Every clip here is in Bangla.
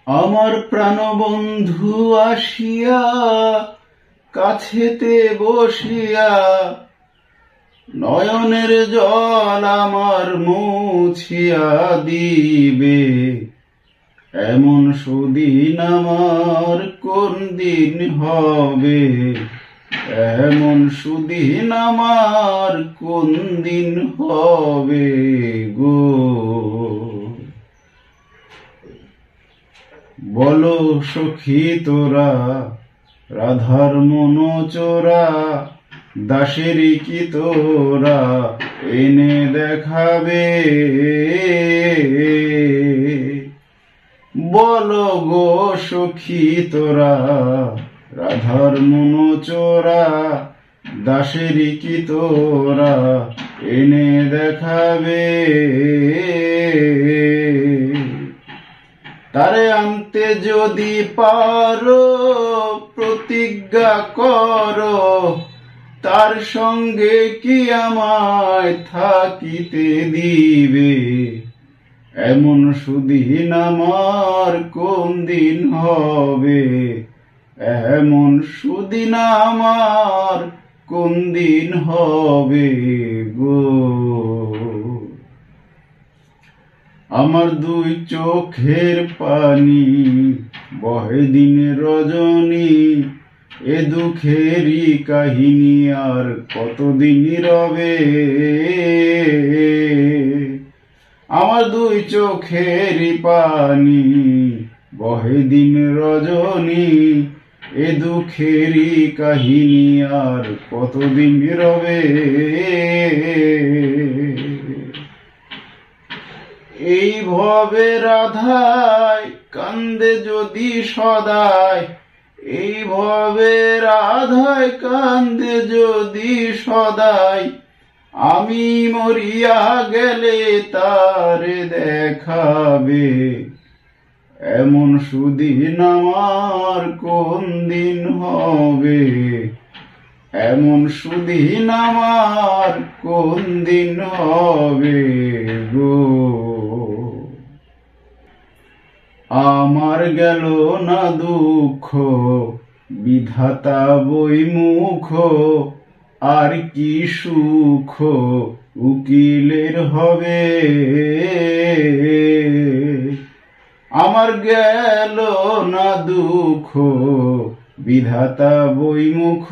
আমার প্রাণবন্ধু আসিয়া কাছেতে বসিয়া নয়নের জল আমার মুছিয়া দিবে। এমন সুদিন আমার কোন দিন হবে? এমন সুদিন আমার কোন দিন হবে গো? বলো সখী তোরা, রাধার মন চোরা, দাসেরই কি তোরা এনে দেখাবে? বলো গো সখী তোরা, রাধার মন চোরা, দাসেরই কি তোরা এনে দেখাবে? তারে আনতে যদি পারো প্রতিজ্ঞা করো, তার সঙ্গে কি আমায় থাকিতে দিবে? এমন সুদিন আমার কোন দিন হবে? এমন সুদিন আমার কোন দিন হবে গো? আমার দুই চোখের পানি বহে দিন রজনী, এ দুঃখেরই কাহিনী আর কতদিন রবে? আমার দুই চোখেরই পানি বহে দিন রজনী, এ দুঃখেরই কাহিনী আর কতদিন রবে? এই ভবে রাধায় কান্দে যদি সদায়, এই ভবে রাধায় কান্দে যদি সদায়, আমি মরিয়া গেলে তারে দেখাবে? এমন সুদিন আমার কোন দিন হবে? এমন সুদিন আমার কোন দিন হবে গো? আমার গেল না দুঃখ, বিধাতা বৈমুখ, আর কি সুখ উকিলের হবে? আমার গেল না দুঃখ, বিধাতা বৈমুখ,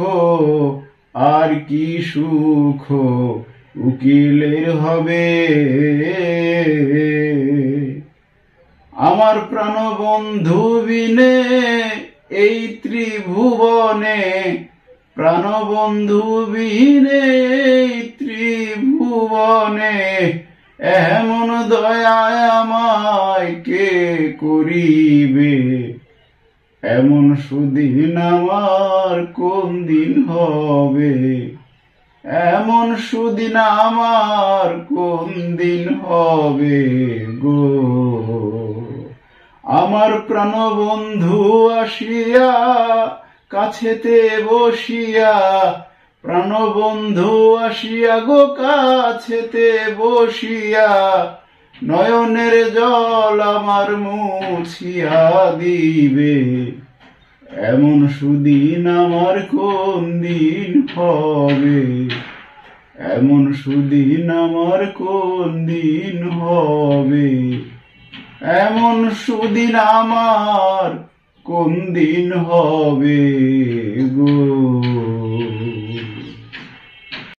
আর কি সুখ উকিলের হবে? আমার প্রাণবন্ধু বিনে এই ত্রিভুবনে, প্রাণবন্ধু বিনে এই ত্রিভুবনে, এমন দয়া আমায় কে করিবে? এমন সুদিন আমার কোন দিন হবে? এমন সুদিন আমার কোন দিন হবে গো? আমার প্রাণবন্ধু আসিয়া কাছেতে বসিয়া, প্রাণবন্ধু আসিয়া গো কাছেতে বসিয়া, নয়নের জল আমার মুছিয়া দিবে। এমন সুদিন আমার কোন দিন হবে? এমন সুদিন আমার কোন দিন হবে? এমন সুদিন আমার কোন দিন হবে গো?